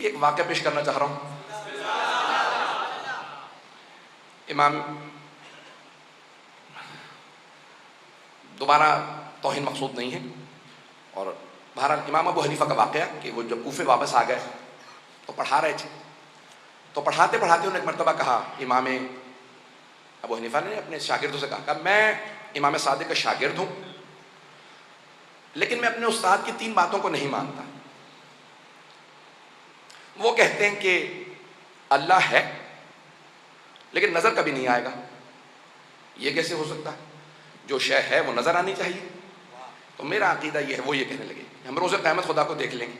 ایک واقعہ پیش کرنا چاہ رہا ہوں. امام دوبارہ توہین مقصود نہیں ہے، اور بہرحال امام ابو حنیفہ کا واقعہ کہ وہ جب کوفے واپس آ گئے تو پڑھا رہے تھے، تو پڑھاتے پڑھاتے انہوں نے ایک مرتبہ کہا، امام ابو حنیفہ نے اپنے شاگردوں سے کہا کہ میں امام صادق کا شاگرد ہوں، لیکن میں اپنے استاد کی 3 باتوں کو نہیں مانتا. وہ کہتے ہیں کہ اللہ ہے لیکن نظر کبھی نہیں آئے گا. یہ کیسے ہو سکتا ہے؟ جو شے ہے وہ نظر آنی چاہیے. تو میرا عقیدہ یہ ہے، وہ یہ کہنے لگے ہم روز قیامت خدا کو دیکھ لیں گے.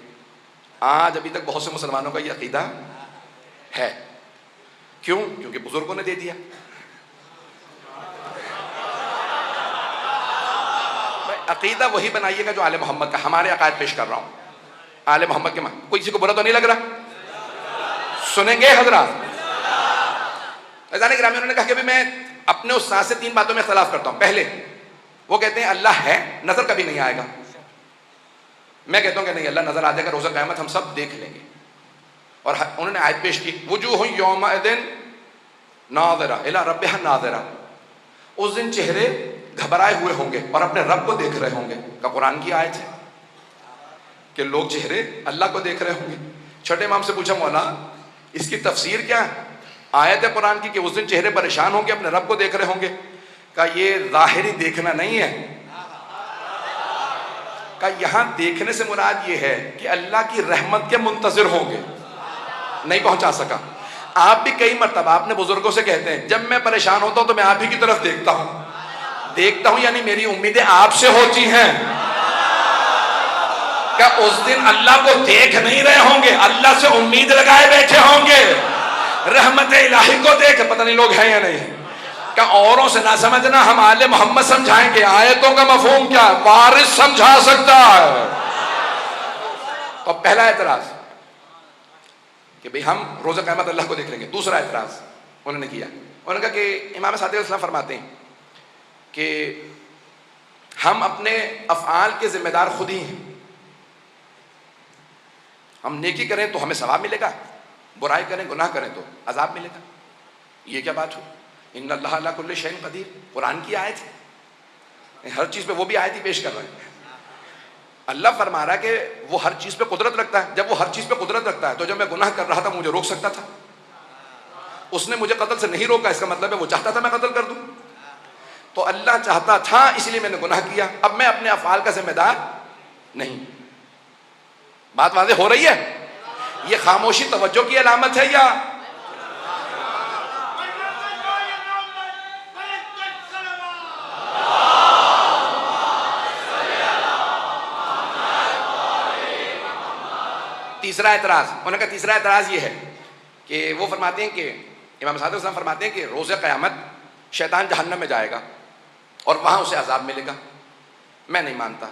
آج ابھی تک بہت سے مسلمانوں کا یہ عقیدہ ہے. کیوں؟ کیونکہ بزرگوں نے دے دیا. عقیدہ وہی بنائیے گا جو آل محمد کا. ہمارے عقائد پیش کر رہا ہوں آل محمد کے. کوئی کسی کو برا تو نہیں لگ رہا؟ سنیں گے حضرات؟ عزیزان گرامی، انہوں نے کہا کہ میں اپنے استاد سے 3 باتوں میں اختلاف کرتا ہوں. پہلے وہ کہتے ہیں اللہ ہے، نظر کبھی نہیں آئے گا. میں کہتا ہوں کہ نہیں، اللہ نظر آ جائے گا، روز قیامت ہم سب دیکھ لیں گے. اور انہوں نے آیت پیش کی، وجوہ یومئذ ناظرہ الی ربہا ناظرہ. اس دن چہرے گھبرائے ہوئے ہوں گے اور اپنے رب کو دیکھ رہے ہوں گے. کا قرآن کی آیت ہے کہ لوگ چہرے اللہ کو دیکھ رہے ہوں گے. چھٹے امام سے پوچھا، مولا اس کی تفسیر کیا ہے؟ آیت ہے قرآن کی کہ اس دن چہرے پریشان ہوں گے، اپنے رب کو دیکھ رہے ہوں گے. کہ یہ ظاہری دیکھنا نہیں ہے، کہ یہاں دیکھنے سے مراد یہ ہے کہ اللہ کی رحمت کے منتظر ہوں گے. نہیں پہنچا سکا. آپ بھی کئی مرتبہ اپنے بزرگوں سے کہتے ہیں جب میں پریشان ہوتا ہوں تو میں آپ ہی کی طرف دیکھتا ہوں، یعنی میری امیدیں آپ سے ہوتی ہیں. کہ اس دن اللہ کو دیکھ نہیں رہے ہوں گے، اللہ سے امید لگائے بیٹھے ہوں گے، رحمت الہی کو دیکھ. پتہ نہیں لوگ ہیں یا نہیں. کہ اوروں سے نہ سمجھنا، ہم آل محمد سمجھائیں گے. آیتوں کا مفہوم کیا ہے؟ وارث سمجھا سکتا ہے. اور پہلا اعتراض کہ بھئی ہم روز قیامت اللہ کو دیکھ لیں گے. دوسرا اعتراض انہوں نے کیا، انہوں نے کہا کہ امام صادق علیہ السلام فرماتے ہیں کہ ہم اپنے افعال کے ذمہ دار خود ہی ہیں. ہم نیکی کریں تو ہمیں ثواب ملے گا، برائی کریں گناہ کریں تو عذاب ملے گا. یہ کیا بات ہوئی؟ ان اللہ علی کل شیء قدیر، قرآن کی آیت ہے. ہر چیز پہ وہ بھی آیت ہی پیش کر رہے ہیں. اللہ فرما رہا ہے کہ وہ ہر چیز پہ قدرت رکھتا ہے. جب وہ ہر چیز پہ قدرت رکھتا ہے تو جب میں گناہ کر رہا تھا مجھے روک سکتا تھا. اس نے مجھے قتل سے نہیں روکا، اس کا مطلب ہے وہ چاہتا تھا میں قتل کر دوں. تو اللہ چاہتا تھا اس لیے میں نے گناہ کیا. اب میں اپنے افعال کا ذمہ دار نہیں. بات واضح ہو رہی ہے؟ یہ خاموشی توجہ کی علامت ہے یا تیسرا اعتراض؟ انہوں نے کہا تیسرا اعتراض یہ ہے کہ وہ فرماتے ہیں کہ امام صادق السلام فرماتے ہیں کہ روز قیامت شیطان جہنم میں جائے گا اور وہاں اسے عذاب ملے گا. میں نہیں مانتا.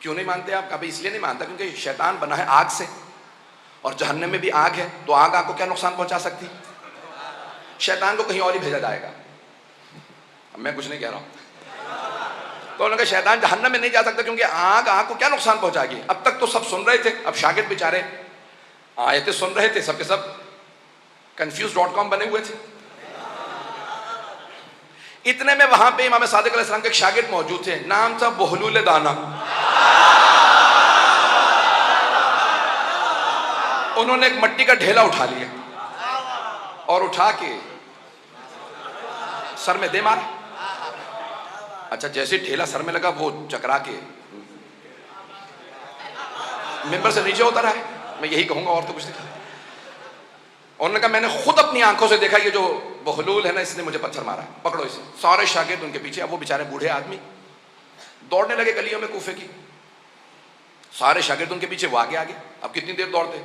کیوں نہیں مانتے آپ؟ کبھی اس لیے نہیں مانتا کیونکہ شیطان بنا ہے آگ سے، اور جہنم میں بھی آگ ہے، تو آگ کو کیا نقصان پہنچا سکتی؟ شیطان کو کہیں اور ہی بھیجا جائے گا. اب میں کچھ نہیں کہہ رہا ہوں. تو انہوں نے کہا شیطان جہنم میں نہیں جا سکتا کیونکہ آگ کو کیا نقصان پہنچائے گی. اب تک تو سب سن رہے تھے، اب شاگرد بیچارے آیتیں سن رہے تھے، سب کے سب confused.com بنے ہوئے تھے. اتنے میں وہاں پہ امام صادق علیہ السلام کے ایک شاگرد موجود تھے، نام تھا بہلول دانا. انہوں نے ایک مٹی کا ڈھیلا اٹھا لیا اور اٹھا کے سر میں دے مارا. اچھا، جیسے ڈھیلا سر میں لگا وہ چکرا کے ممبر سے نیچے ہوتا رہا. میں یہی کہوں گا اور تو کچھ نہیں. انہوں نے کہا میں نے خود اپنی آنکھوں سے دیکھا، یہ جو بہلول ہے نا اس نے مجھے پتھر مارا، پکڑو اسے. سارے شاگرد ان کے پیچھے. اب وہ بیچارے بوڑھے آدمی دوڑنے لگے گلیوں میں کوفے کی. سارے شاگرد ان کے پیچھے، وہ آگے آگے. اب کتنی دیر دوڑتے؟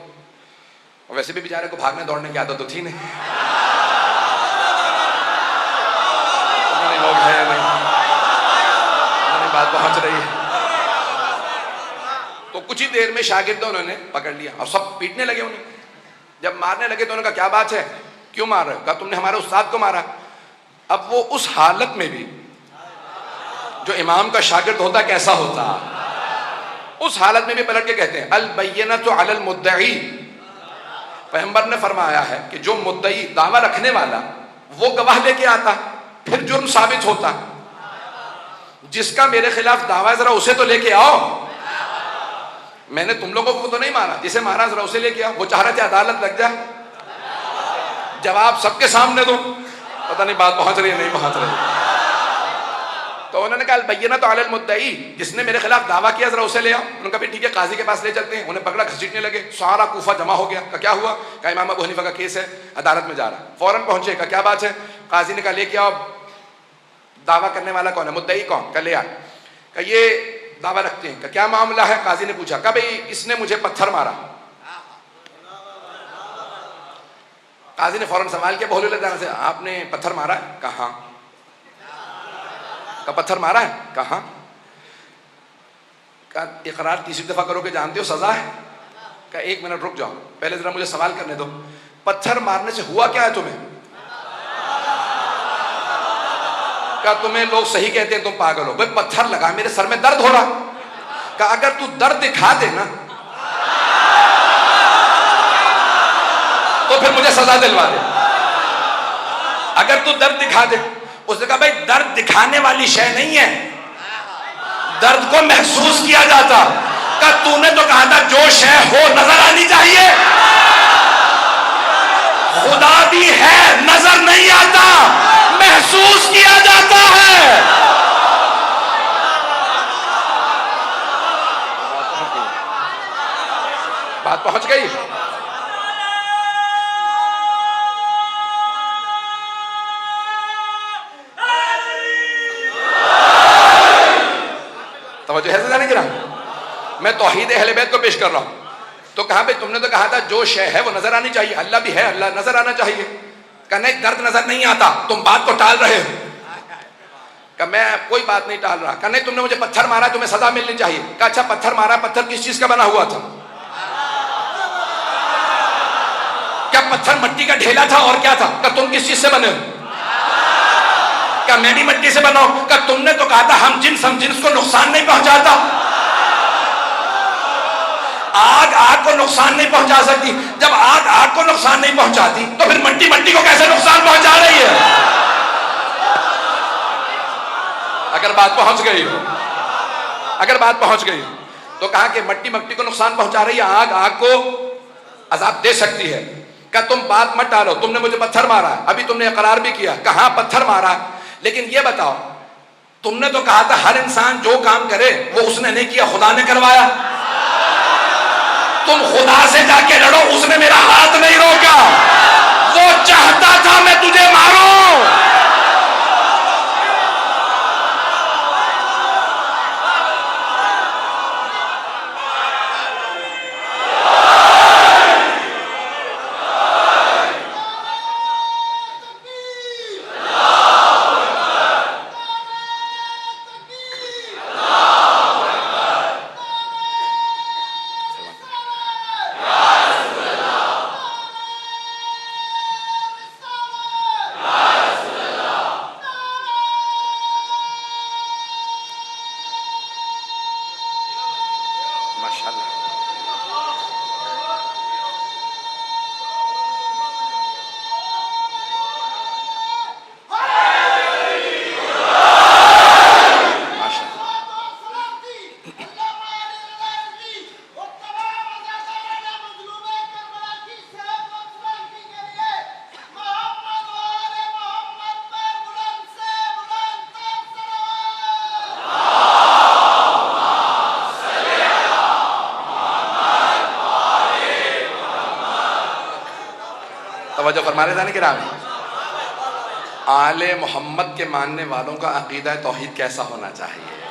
اور ویسے بھی بیچارے کو بھاگنے دوڑنے کی عادت تو تھی نہیں. لوگ ہیں نہیں، بات پہنچ رہی ہے. تو کچھ ہی دیر میں شاگردوں انہوں نے پکڑ لیا اور سب پیٹنے لگے انہیں. جب مارنے لگے تو انہوں نے کہا کیا بات ہے، کیوں مار رہے ہو؟ کہا تم نے ہمارے استاد کو مارا. اب وہ اس حالت میں بھی جو امام کا شاگرد ہوتا کیسا ہوتا، اس حالت میں بھی پلٹ کے کہتے ہیں البینۃ علی المدعی پیغمبر نے فرمایا ہے کہ جو مدعی دعویٰ رکھنے والا وہ گواہ لے کے آتا پھر جرم ثابت ہوتا. جس کا میرے خلاف دعویٰ ذرا اسے تو لے کے آؤ. میں نے تم لوگوں کو تو نہیں مارا, جسے مارا ذرا اسے لے کے آؤ. وہ چاہ رہے تھے عدالت لگ جائے, جواب سب کے سامنے دو. پتہ نہیں بات پہنچ رہی ہے نہیں پہنچ رہی. تو انہوں نے کہا البینۃ علی المدعی, جس نے میرے خلاف دعویٰ کیا ذرا اسے لے آؤ. انہوں نے کہا ٹھیک ہے قاضی کے پاس لے چلتے ہیں. انہیں پکڑا, گھسیٹنے لگے. سارا کوفہ جمع ہو گیا. کہا کیا ہوا؟ کہا امام ابو حنیفہ کا کیس ہے, عدالت میں جا رہا. فوراً پہنچے. کہا کیا بات ہے؟ قاضی نے کہا لے کے آؤ, دعویٰ کرنے والا کون ہے, مدعی کون؟ کہا لے آ. کہا یہ دعویٰ رکھتے ہیں. کہا کیا معاملہ ہے؟ قاضی نے پوچھا. کہا بھئی اس نے مجھے پتھر مارا. قاضی نے فوراً سوال کیا بہلول اللہ تعالیٰ سے, آپ نے پتھر مارا ہے؟ کہا پتھر مارا ہے. کہاں؟ کہا اقرار تیسری دفعہ کرو کہ جانتے ہو سزا ہے. کہا ایک منٹ رک جاؤ, پہلے ذرا مجھے سوال کرنے دو. پتھر مارنے سے ہوا کیا ہے تمہیں؟ کہا تمہیں لوگ صحیح کہتے ہیں, تم پاگل ہو. بھائی پتھر لگا, میرے سر میں درد ہو رہا. کہا اگر تو درد دکھا دے نا تو پھر مجھے سزا دلوا دے. اگر تو درد دکھا دے. اس نے کہا بھائی درد دکھانے والی شے نہیں ہے, درد کو محسوس کیا جاتا. کہ تو نے تو کہا تھا جو شے ہو نظر آنی چاہیے. خدا بھی ہے, نظر نہیں آتا, محسوس کیا جاتا ہے. بات پہنچ گئی. توجہ ہے سمجھانے کی نا. میں توحید اہل بیت کو پیش کر رہا ہوں. تو کہا بھئی تم نے تو کہا تھا جو شے ہے وہ نظر آنی چاہیے. اللہ بھی ہے, اللہ نظر آنا چاہیے. کہا نہیں درد نظر نہیں آتا, تم بات کو ٹال رہے ہو. کہا میں کوئی بات نہیں ٹال رہا. کہا نہیں تم نے مجھے پتھر مارا, تمہیں سزا ملنی چاہیے. کہا اچھا پتھر مارا, پتھر کس چیز کا بنا ہوا تھا؟ کیا پتھر مٹی کا ڈھیلا تھا اور کیا تھا؟ کہا تم کس چیز سے بنے ہو؟ کیا میں بھی مٹی سے بنا ہوں؟ کہا تم نے تو کہا تھا ہم جنس کو نقصان نہیں پہنچاتا. آگ کو نقصان نہیں پہنچا سکتی. جب آگ کو نقصان نہیں پہنچاتی تو پھر مٹی کو کیسے نقصان پہنچا رہی ہے؟ اگر بات پہنچ گئی تو کہا کہ مٹی کو نقصان پہنچا رہی ہے, آگ کو عذاب دے سکتی ہے. کہ تم بات مت ڈالو, تم نے مجھے پتھر مارا ہے, ابھی تم نے اقرار بھی کیا. کہاں پتھر مارا, لیکن یہ بتاؤ تم نے تو کہا تھا ہر انسان جو کام کرے وہ اس نے نہیں کیا, خدا نے کروایا. تم خدا سے جا کے لڑو, اس نے میرا ہاتھ نہیں روکا. وہ چاہتا تھا میں تجھے ماروں. توجہ فرما رہے تھے کہ راوی آل محمد کے ماننے والوں کا عقیدہ توحید کیسا ہونا چاہیے.